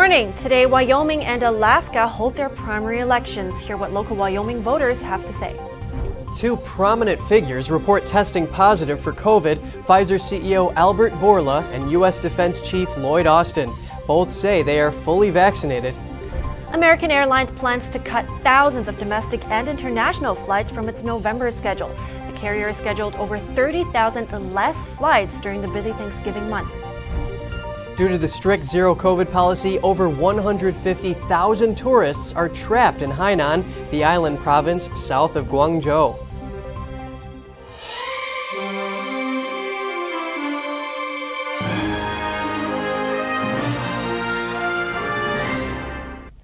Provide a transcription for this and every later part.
morning. Today, Wyoming and Alaska hold their primary elections. Hear what local Wyoming voters have to say. Two prominent figures report testing positive for COVID, Pfizer CEO Albert Bourla and U.S. Defense Chief Lloyd Austin. Both say they are fully vaccinated. American Airlines plans to cut thousands of domestic and international flights from its November schedule. The carrier is scheduled over 30,000 less flights during the busy Thanksgiving month. Due to the strict zero COVID policy, over 150,000 tourists are trapped in Hainan, the island province south of Guangzhou.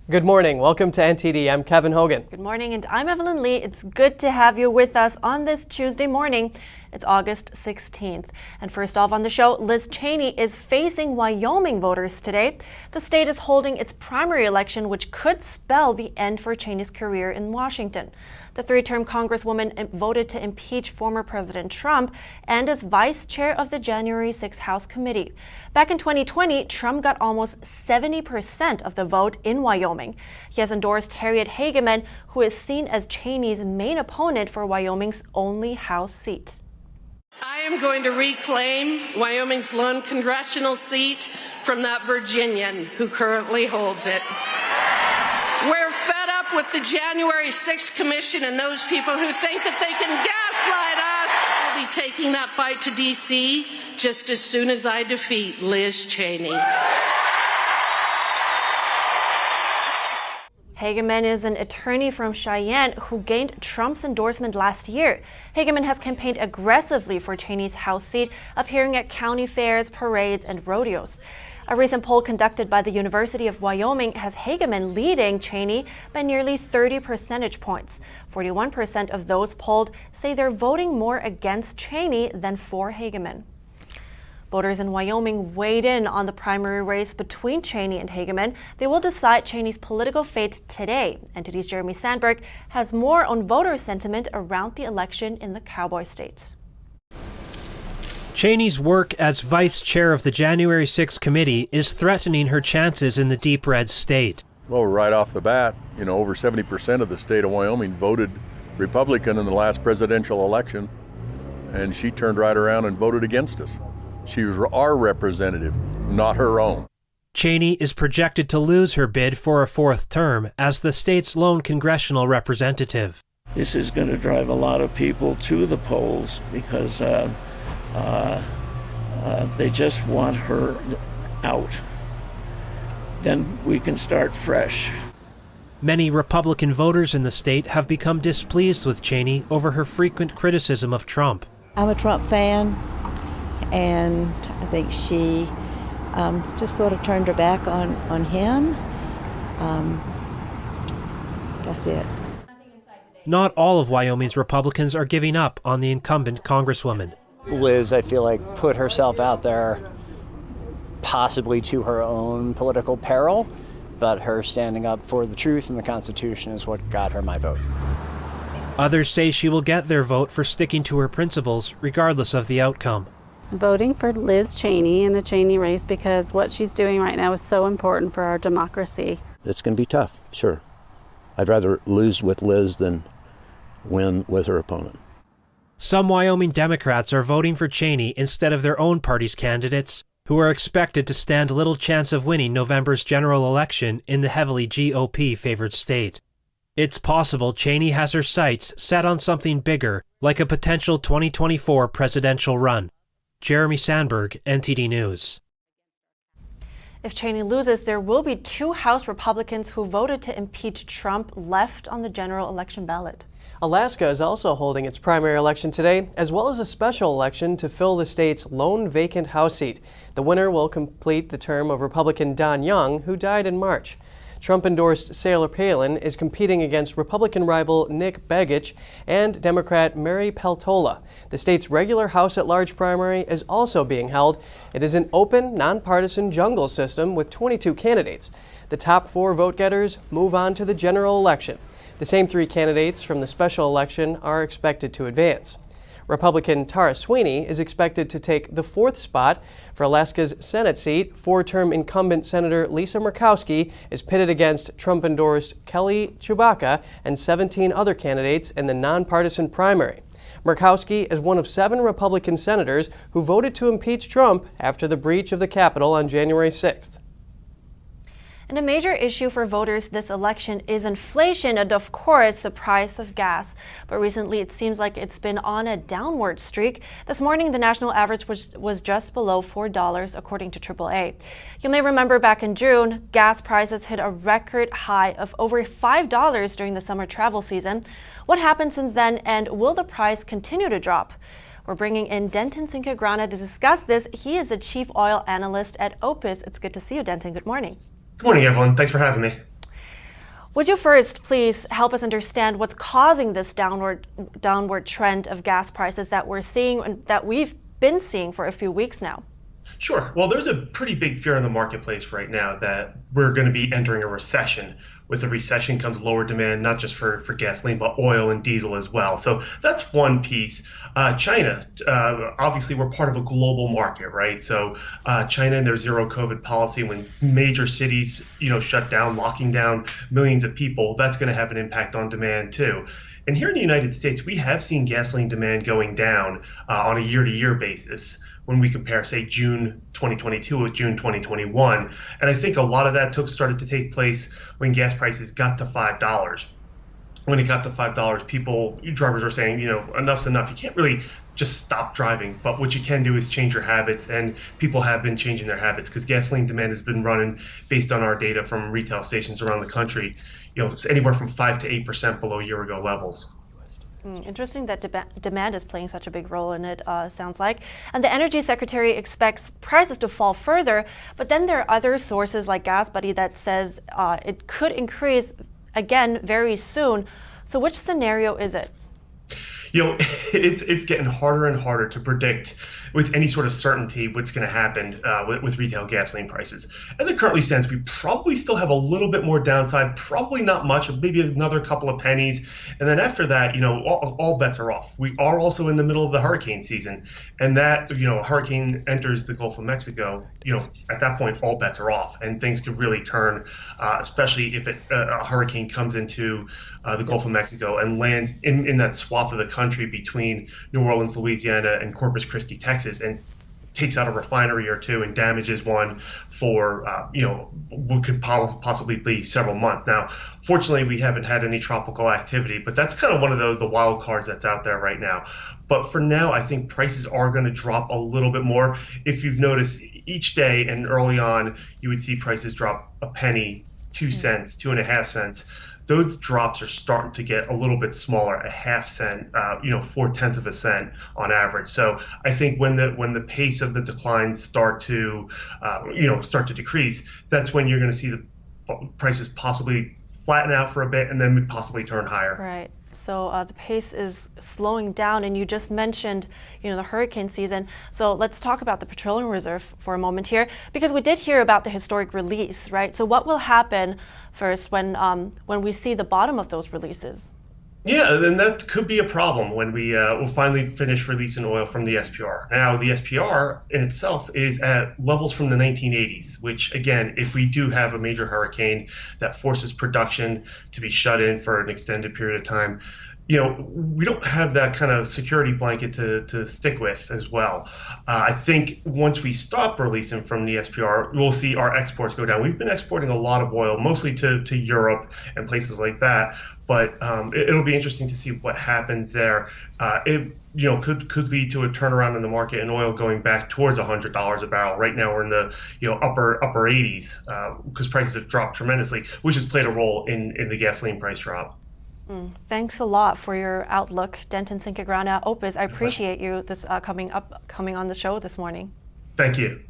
Good morning. Welcome to NTD. I'm Kevin Hogan. Good morning, and I'm Evelyn Lee. It's good to have you with us on this Tuesday morning. It's August 16th. And first off on the show, Liz Cheney is facing Wyoming voters today. The state is holding its primary election, which could spell the end for Cheney's career in Washington. The three-term Congresswoman voted to impeach former President Trump and is vice chair of the January 6 House Committee. Back in 2020, Trump got almost 70% of the vote in Wyoming. He has endorsed Harriet Hageman, who is seen as Cheney's main opponent for Wyoming's only House seat. I am going to reclaim Wyoming's lone congressional seat from that Virginian who currently holds it. We're fed up with the January 6th Commission and those people who think that they can gaslight us. I'll be taking that fight to D.C. just as soon as I defeat Liz Cheney. Hageman is an attorney from Cheyenne who gained Trump's endorsement last year. Hageman has campaigned aggressively for Cheney's House seat, appearing at county fairs, parades, and rodeos. A recent poll conducted by the University of Wyoming has Hageman leading Cheney by nearly 30 percentage points. 41% of those polled say they're voting more against Cheney than for Hageman. Voters in Wyoming weighed in on the primary race between Cheney and Hageman. They will decide Cheney's political fate today. NTD's Jeremy Sandberg has more on voter sentiment around the election in the Cowboy State. Cheney's work as vice chair of the January 6 committee is threatening her chances in the deep red state. Well, right off the bat, over 70% of the state of Wyoming voted Republican in the last presidential election, and she turned right around and voted against us. She was our representative, not her own. Cheney is projected to lose her bid for a fourth term as the state's lone congressional representative. This is going to drive a lot of people to the polls because they just want her out. Then we can start fresh. Many Republican voters in the state have become displeased with Cheney over her frequent criticism of Trump. I'm a Trump fan, and I think she just sort of turned her back on him. That's it. Not all of Wyoming's Republicans are giving up on the incumbent Congresswoman. Liz, I feel like, put herself out there possibly to her own political peril, but her standing up for the truth and the Constitution is what got her my vote. Others say she will get their vote for sticking to her principles regardless of the outcome. Voting for Liz Cheney in the Cheney race because what she's doing right now is so important for our democracy. It's going to be tough, sure. I'd rather lose with Liz than win with her opponent. Some Wyoming Democrats are voting for Cheney instead of their own party's candidates, who are expected to stand little chance of winning November's general election in the heavily GOP-favored state. It's possible Cheney has her sights set on something bigger, like a potential 2024 presidential run. Jeremy Sandberg, NTD News. If Cheney loses, there will be two House Republicans who voted to impeach Trump left on the general election ballot. Alaska is also holding its primary election today, as well as a special election to fill the state's lone vacant House seat. The winner will complete the term of Republican Don Young, who died in March. Trump-endorsed Sarah Palin is competing against Republican rival Nick Begich and Democrat Mary Peltola. The state's regular House-at-large primary is also being held. It is an open, nonpartisan jungle system with 22 candidates. The top 4 vote-getters move on to the general election. The same 3 candidates from the special election are expected to advance. Republican Tara Sweeney is expected to take the 4th spot. For Alaska's Senate seat, 4-term incumbent Senator Lisa Murkowski is pitted against Trump-endorsed Kelly Chewbacca and 17 other candidates in the nonpartisan primary. Murkowski is one of 7 Republican senators who voted to impeach Trump after the breach of the Capitol on January 6th. And a major issue for voters this election is inflation and, of course, the price of gas. But recently, it seems like it's been on a downward streak. This morning, the national average was just below $4, according to AAA. You may remember back in June, gas prices hit a record high of over $5 during the summer travel season. What happened since then, and will the price continue to drop? We're bringing in Denton Cinquegrana to discuss this. He is the chief oil analyst at Opus. It's good to see you, Denton. Good morning. Good morning, everyone. Thanks for having me. Would you first please help us understand what's causing this downward trend of gas prices that we're seeing and that we've been seeing for a few weeks now? Sure. Well, there's a pretty big fear in the marketplace right now that we're going to be entering a recession. With a recession comes lower demand, not just for gasoline, but oil and diesel as well. So that's one piece. China, obviously we're part of a global market, right? So China and their zero COVID policy, when major cities, shut down, locking down millions of people, that's going to have an impact on demand too. And here in the United States, we have seen gasoline demand going down on a year-to-year basis when we compare, say, June 2022 with June 2021. And I think a lot of that started to take place when gas prices got to $5. When it got to $5, drivers are saying, enough's enough. You can't really just stop driving, but what you can do is change your habits, and people have been changing their habits because gasoline demand has been running, based on our data from retail stations around the country, anywhere from 5 to 8% below year-ago levels. Interesting that demand is playing such a big role in it, sounds like. And the Energy Secretary expects prices to fall further, but then there are other sources like GasBuddy that says it could increase again very soon. So which scenario is it? It's getting harder and harder to predict with any sort of certainty what's going to happen with retail gasoline prices. As it currently stands, we probably still have a little bit more downside, probably not much, maybe another couple of pennies. And then after that, all bets are off. We are also in the middle of the hurricane season, and that, a hurricane enters the Gulf of Mexico, at that point, all bets are off, and things could really turn, especially if a hurricane comes into the Gulf of Mexico and lands in that swath of the country between New Orleans, Louisiana, and Corpus Christi, Texas, and takes out a refinery or two and damages one for what could possibly be several months. Now, fortunately, we haven't had any tropical activity, but that's kind of one of the wild cards that's out there right now. But for now, I think prices are going to drop a little bit more. If you've noticed, each day and early on, you would see prices drop a penny, 2 cents, 2.5 cents. Those drops are starting to get a little bit smaller, a half cent, 0.4 of a cent on average. So I think when the pace of the declines start to decrease, that's when you're going to see the prices possibly flatten out for a bit and then possibly turn higher. Right. So the pace is slowing down, and you just mentioned, the hurricane season. So let's talk about the petroleum reserve for a moment here, because we did hear about the historic release, right? So what will happen first when we see the bottom of those releases? Yeah, then that could be a problem when we'll finally finish releasing oil from the SPR. Now, the SPR in itself is at levels from the 1980s, which, again, if we do have a major hurricane that forces production to be shut in for an extended period of time, we don't have that kind of security blanket to stick with as well. I think once we stop releasing from the SPR, we'll see our exports go down. We've been exporting a lot of oil, mostly to Europe and places like that. But it'll be interesting to see what happens there. It could lead to a turnaround in the market and oil going back towards $100 a barrel. Right now we're in the upper 80s because prices have dropped tremendously, which has played a role in the gasoline price drop. Thanks a lot for your outlook, Denton Cinquegrana, Opus. I appreciate you coming on the show this morning. Thank you.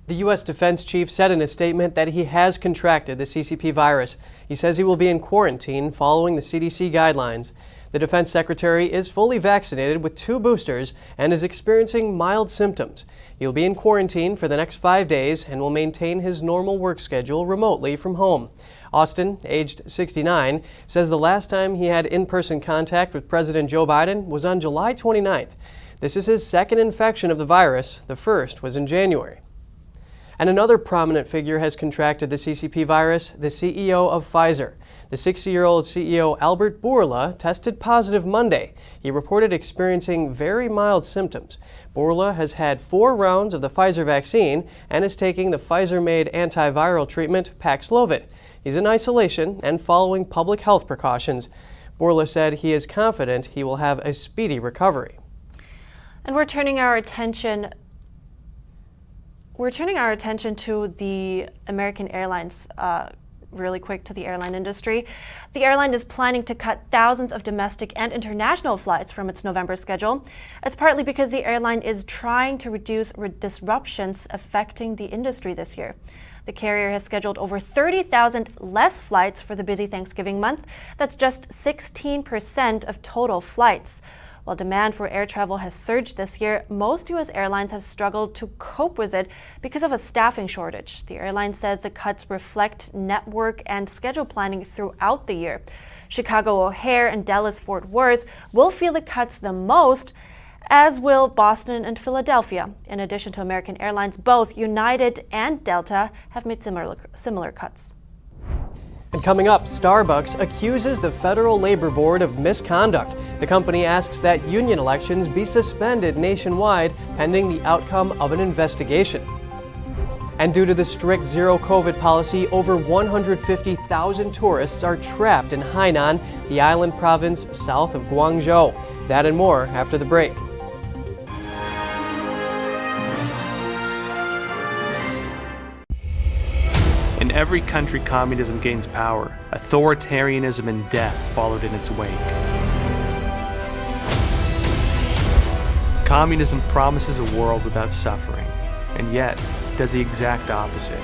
The U.S. Defense Chief said in a statement that he has contracted the CCP virus. He says he will be in quarantine following the CDC guidelines. The Defense Secretary is fully vaccinated with 2 boosters and is experiencing mild symptoms. He will be in quarantine for the next 5 days and will maintain his normal work schedule remotely from home. Austin, aged 69, says the last time he had in-person contact with President Joe Biden was on July 29th. This is his second infection of the virus. The first was in January. And another prominent figure has contracted the CCP virus, the CEO of Pfizer. The 60-year-old CEO Albert Bourla tested positive Monday. He reported experiencing very mild symptoms. Bourla has had 4 rounds of the Pfizer vaccine and is taking the Pfizer-made antiviral treatment Paxlovid. He's in isolation and following public health precautions. Bourla said he is confident he will have a speedy recovery. And we're turning our attention to the American Airlines, really quick to the airline industry. The airline is planning to cut thousands of domestic and international flights from its November schedule. It's partly because the airline is trying to reduce disruptions affecting the industry this year. The carrier has scheduled over 30,000 less flights for the busy Thanksgiving month. That's just 16% of total flights. While demand for air travel has surged this year, most U.S. airlines have struggled to cope with it because of a staffing shortage. The airline says the cuts reflect network and schedule planning throughout the year. Chicago O'Hare and Dallas-Fort Worth will feel the cuts the most, as will Boston and Philadelphia. In addition to American Airlines, both United and Delta have made similar cuts. And coming up, Starbucks accuses the Federal Labor Board of misconduct. The company asks that union elections be suspended nationwide pending the outcome of an investigation. And due to the strict zero-COVID policy, over 150,000 tourists are trapped in Hainan, the island province south of Guangzhou. That and more after the break. In every country communism gains power, authoritarianism and death followed in its wake. Communism promises a world without suffering, and yet does the exact opposite.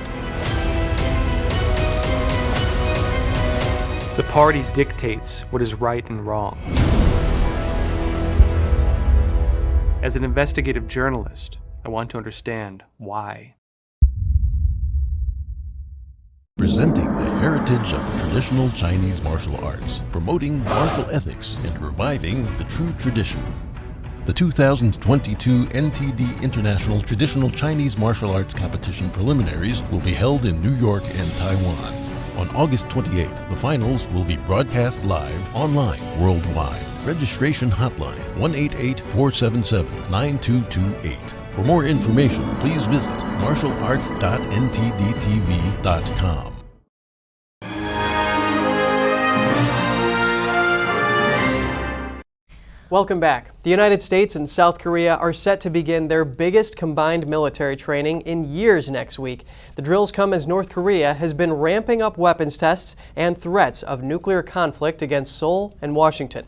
The party dictates what is right and wrong. As an investigative journalist, I want to understand why. Presenting the heritage of traditional Chinese martial arts, promoting martial ethics, and reviving the true tradition. The 2022 NTD International Traditional Chinese Martial Arts Competition preliminaries will be held in New York and Taiwan. On August 28th, the finals will be broadcast live online worldwide. Registration hotline 188-477-9228. For more information, please visit martialarts.ntdtv.com. Welcome back. The United States and South Korea are set to begin their biggest combined military training in years next week. The drills come as North Korea has been ramping up weapons tests and threats of nuclear conflict against Seoul and Washington.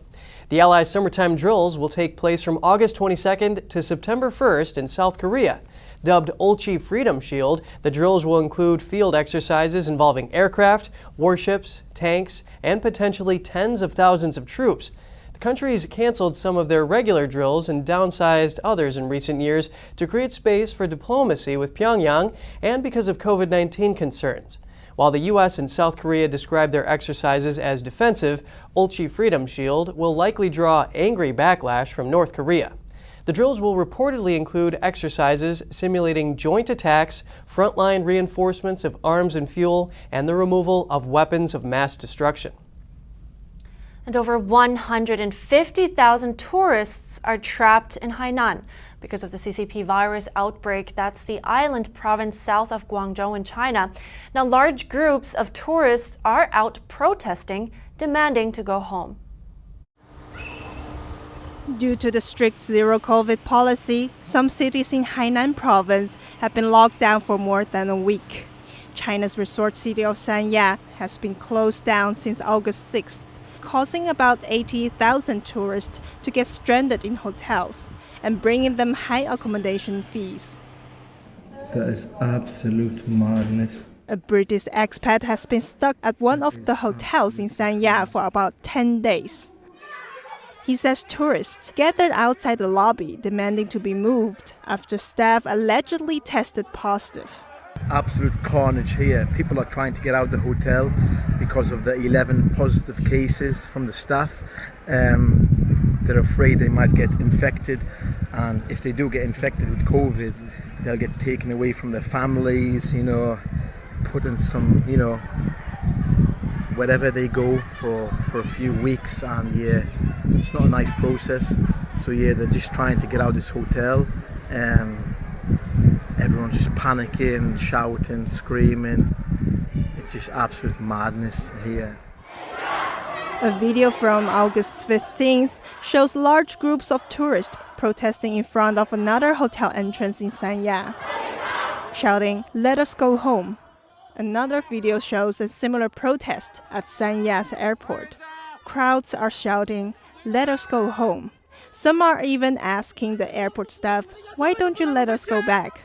The Allies' summertime drills will take place from August 22nd to September 1st in South Korea. Dubbed Ulchi Freedom Shield, the drills will include field exercises involving aircraft, warships, tanks, and potentially tens of thousands of troops. The countries canceled some of their regular drills and downsized others in recent years to create space for diplomacy with Pyongyang and because of COVID-19 concerns. While the U.S. and South Korea describe their exercises as defensive, Ulchi Freedom Shield will likely draw angry backlash from North Korea. The drills will reportedly include exercises simulating joint attacks, frontline reinforcements of arms and fuel, and the removal of weapons of mass destruction. And over 150,000 tourists are trapped in Hainan because of the CCP virus outbreak. That's the island province south of Guangzhou in China. Now, large groups of tourists are out protesting, demanding to go home. Due to the strict zero-COVID policy, some cities in Hainan province have been locked down for more than a week. China's resort city of Sanya has been closed down since August 6th. Causing about 80,000 tourists to get stranded in hotels and bringing them high accommodation fees. That is absolute madness. A British expat has been stuck at one of the hotels in Sanya for about 10 days. He says tourists gathered outside the lobby demanding to be moved after staff allegedly tested positive. It's absolute carnage here. People are trying to get out of the hotel because of the 11 positive cases from the staff. They're afraid they might get infected, and if they do get infected with COVID, they'll get taken away from their families, put in some, wherever they go for a few weeks, and yeah, it's not a nice process. So yeah, they're just trying to get out of this hotel. Everyone's just panicking, shouting, screaming. It's just absolute madness here. A video from August 15th shows large groups of tourists protesting in front of another hotel entrance in Sanya, shouting, "Let us go home." Another video shows a similar protest at Sanya's airport. Crowds are shouting, "Let us go home." Some are even asking the airport staff, "Why don't you let us go back?"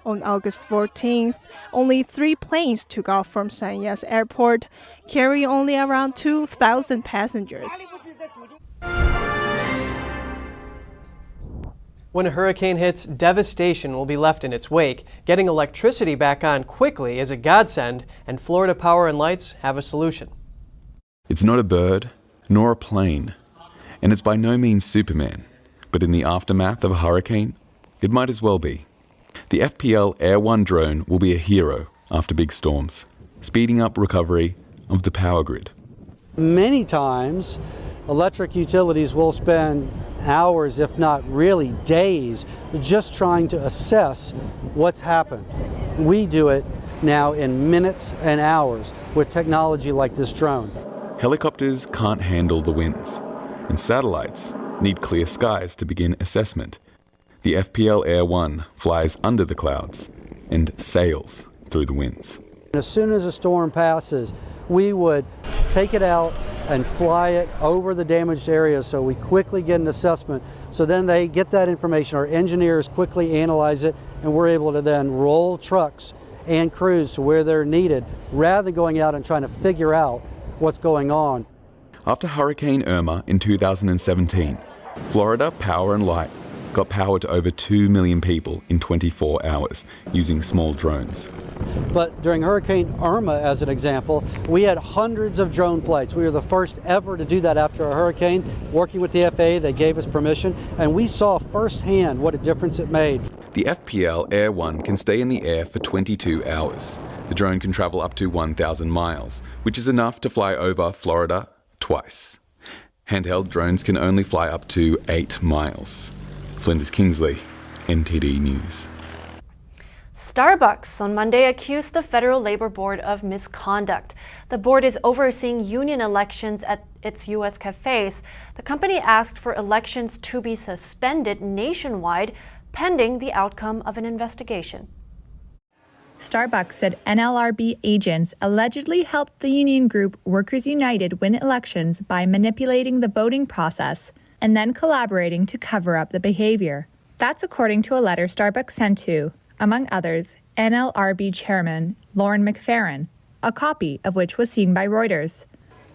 On August 14th, only 3 planes took off from Sanya's airport, carrying only around 2,000 passengers. When a hurricane hits, devastation will be left in its wake. Getting electricity back on quickly is a godsend, and Florida Power and Lights have a solution. It's not a bird, nor a plane, and it's by no means Superman. But in the aftermath of a hurricane, it might as well be. The FPL Air 1 drone will be a hero after big storms, speeding up recovery of the power grid. Many times, electric utilities will spend hours, if not really days, just trying to assess what's happened. We do it now in minutes and hours with technology like this drone. Helicopters can't handle the winds, and satellites need clear skies to begin assessment. The FPL Air 1 flies under the clouds and sails through the winds. As soon as a storm passes, we would take it out and fly it over the damaged areas so we quickly get an assessment. So then they get that information, our engineers quickly analyze it, and we're able to then roll trucks and crews to where they're needed rather than going out and trying to figure out what's going on. After Hurricane Irma in 2017, Florida Power and Light got power to over 2 million people in 24 hours using small drones. But during Hurricane Irma, as an example, we had hundreds of drone flights. We were the first ever to do that after a hurricane. Working with the FAA, they gave us permission, and we saw firsthand what a difference it made. The FPL Air 1 can stay in the air for 22 hours. The drone can travel up to 1,000 miles, which is enough to fly over Florida twice. Handheld drones can only fly up to 8 miles. Flinders Kingsley, NTD News. Starbucks on Monday accused the Federal Labor Board of misconduct. The board is overseeing union elections at its U.S. cafes. The company asked for elections to be suspended nationwide pending the outcome of an investigation. Starbucks said NLRB agents allegedly helped the union group Workers United win elections by manipulating the voting process and then collaborating to cover up the behavior. That's according to a letter Starbucks sent to, among others, NLRB Chairman Lauren McFerrin, a copy of which was seen by Reuters.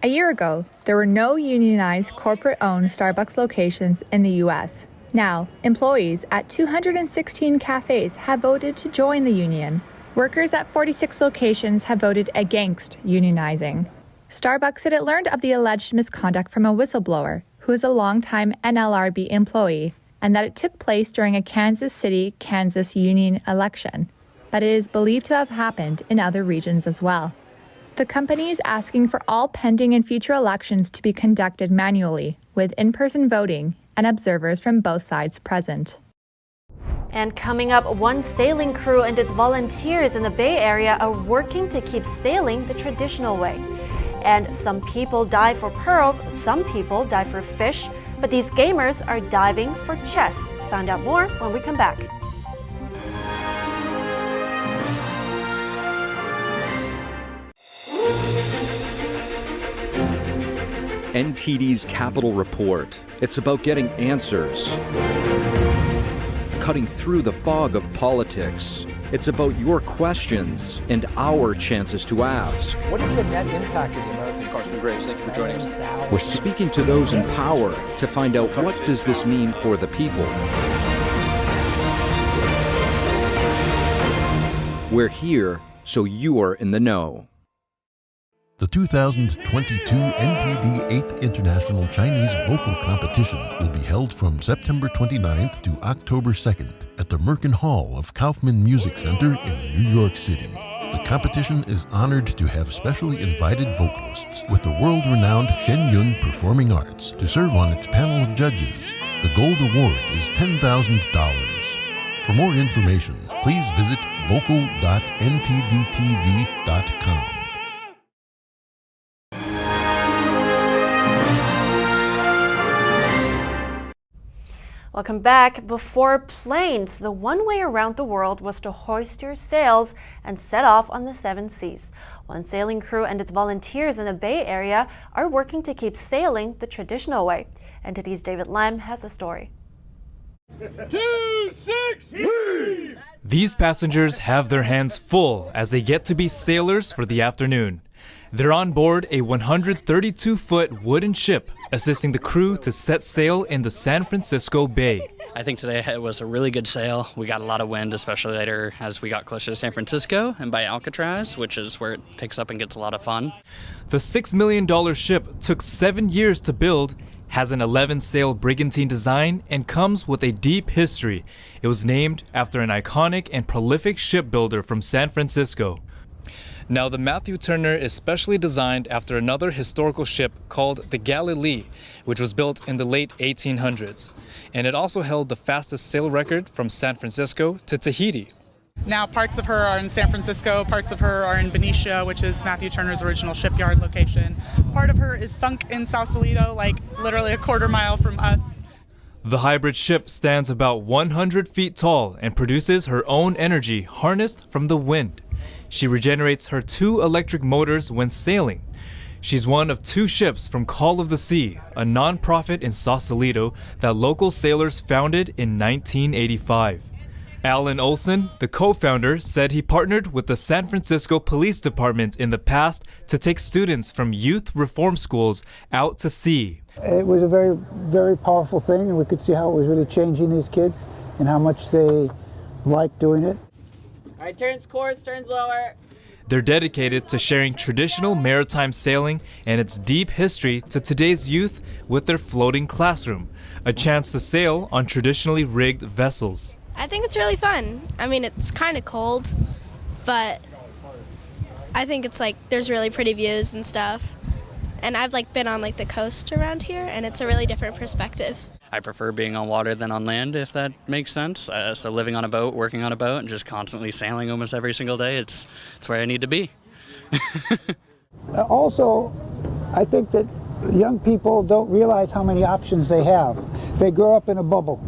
A year ago, there were no unionized corporate-owned Starbucks locations in the U.S. Now, employees at 216 cafes have voted to join the union. Workers at 46 locations have voted against unionizing. Starbucks said it learned of the alleged misconduct from a whistleblower who is a longtime NLRB employee, and that it took place during a Kansas City, Kansas union election, but it is believed to have happened in other regions as well. The company is asking for all pending and future elections to be conducted manually, with in-person voting and observers from both sides present. And coming up, one sailing crew and its volunteers in the Bay Area are working to keep sailing the traditional way. And some people dive for pearls, some people dive for fish, but these gamers are diving for chess. Find out more when we come back. NTD's Capital Report. It's about getting answers, cutting through the fog of politics. It's about your questions and our chances to ask. What is the net impact of the American Carson Graves? Thank you for joining us. We're speaking to those in power to find out what does this mean for the people. We're here so you're in the know. The 2022 NTD 8th International Chinese Vocal Competition will be held from September 29th to October 2nd at the Merkin Hall of Kaufman Music Center in New York City. The competition is honored to have specially invited vocalists with the world-renowned Shen Yun Performing Arts to serve on its panel of judges. The gold award is $10,000. For more information, please visit vocal.ntdtv.com. Welcome back. Before planes, the one way around the world was to hoist your sails and set off on the 7 seas. One sailing crew and its volunteers in the Bay Area are working to keep sailing the traditional way. NTD's David Lam has the story. 2-6! These passengers have their hands full as they get to be sailors for the afternoon. They're on board a 132-foot wooden ship, assisting the crew to set sail in the San Francisco Bay. I think today it was a really good sail. We got a lot of wind, especially later as we got closer to San Francisco and by Alcatraz, which is where it picks up and gets a lot of fun. The $6 million ship took 7 years to build, has an 11-sail brigantine design, and comes with a deep history. It was named after an iconic and prolific shipbuilder from San Francisco. Now, the Matthew Turner is specially designed after another historical ship called the Galilee, which was built in the late 1800s. And it also held the fastest sail record from San Francisco to Tahiti. Now parts of her are in San Francisco, parts of her are in Benicia, which is Matthew Turner's original shipyard location. Part of her is sunk in Sausalito, like literally a quarter mile from us. The hybrid ship stands about 100 feet tall and produces her own energy harnessed from the wind. She regenerates her 2 electric motors when sailing. She's one of 2 ships from Call of the Sea, a non-profit in Sausalito that local sailors founded in 1985. Alan Olson, the co-founder, said he partnered with the San Francisco Police Department in the past to take students from youth reform schools out to sea. It was a very, very powerful thing, and we could see how it was really changing these kids and how much they liked doing it. All right, turns course, turns lower. They're dedicated to sharing traditional maritime sailing and its deep history to today's youth with their floating classroom, a chance to sail on traditionally rigged vessels. I think it's really fun. I mean, it's kind of cold, but I think it's like there's really pretty views and stuff. And I've been on the coast around here, and it's a really different perspective. I prefer being on water than on land, if that makes sense. So living on a boat, working on a boat, and just constantly sailing almost every single day, it's where I need to be. Also, I think that young people don't realize how many options they have. They grow up in a bubble,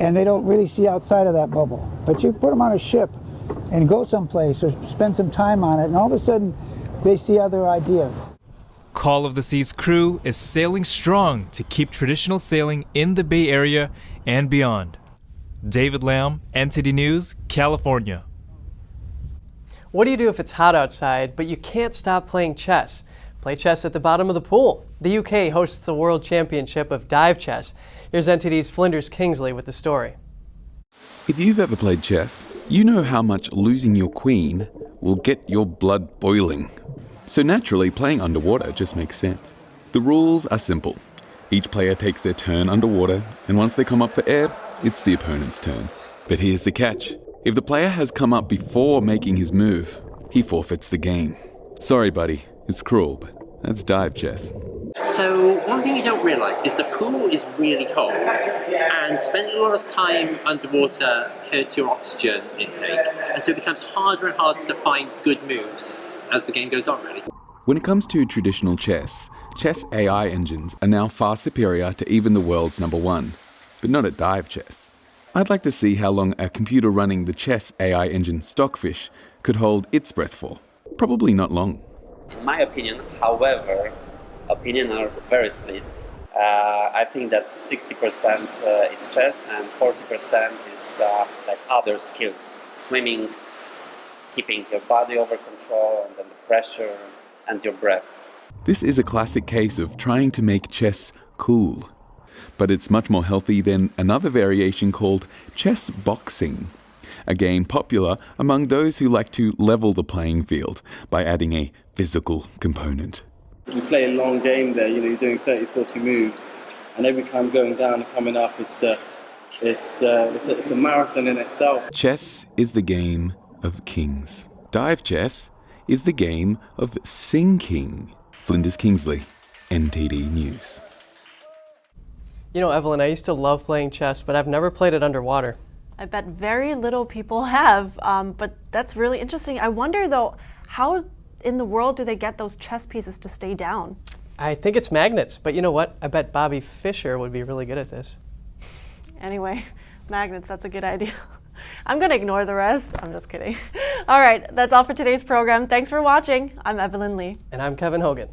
and they don't really see outside of that bubble. But you put them on a ship and go someplace or spend some time on it, and all of a sudden they see other ideas. Call of the Sea's crew is sailing strong to keep traditional sailing in the Bay Area and beyond. David Lam, NTD News, California. What do you do if it's hot outside, but you can't stop playing chess? Play chess at the bottom of the pool. The UK hosts the World Championship of Dive Chess. Here's NTD's Flinders Kingsley with the story. If you've ever played chess, you know how much losing your queen will get your blood boiling. So naturally, playing underwater just makes sense. The rules are simple. Each player takes their turn underwater, and once they come up for air, it's the opponent's turn. But here's the catch. If the player has come up before making his move, he forfeits the game. Sorry, buddy, it's cruel, but that's dive chess. So one thing you don't realise is the pool is really cold, and spending a lot of time underwater hurts your oxygen intake, and so it becomes harder and harder to find good moves as the game goes on, really. When it comes to traditional chess AI engines are now far superior to even the world's #1, but not at dive chess. I'd like to see how long a computer running the chess AI engine Stockfish could hold its breath for. Probably not long. In my opinion, however, opinions are very split. I think that 60% is chess and 40% is other skills. Swimming, keeping your body over control, and then the pressure and your breath. This is a classic case of trying to make chess cool. But it's much more healthy than another variation called chess boxing. a game popular among those who like to level the playing field by adding a physical component. You play a long game there, you're doing 30, 40 moves, and every time going down and coming up, it's a marathon in itself. Chess is the game of kings. Dive chess is the game of sinking. Flinders Kingsley, NTD News. You know, Evelyn, I used to love playing chess, but I've never played it underwater. I bet very little people have, but that's really interesting. I wonder, though, how in the world do they get those chess pieces to stay down? I think it's magnets, but you know what? I bet Bobby Fischer would be really good at this. Anyway, magnets, that's a good idea. I'm going to ignore the rest. I'm just kidding. All right, that's all for today's program. Thanks for watching. I'm Evelyn Lee. And I'm Kevin Hogan.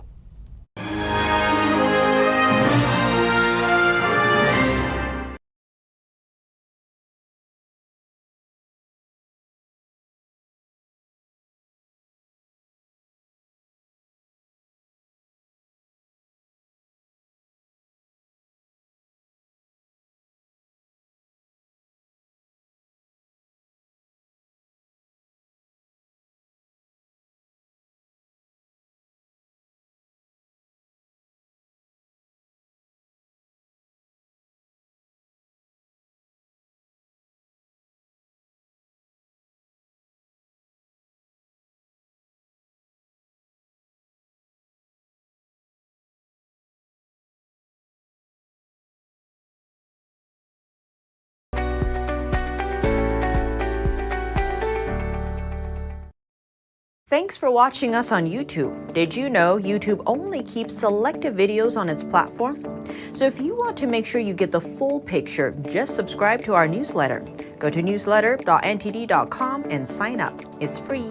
Thanks for watching us on YouTube. Did you know YouTube only keeps selective videos on its platform? So if you want to make sure you get the full picture, just subscribe to our newsletter. Go to newsletter.ntd.com and sign up. It's free.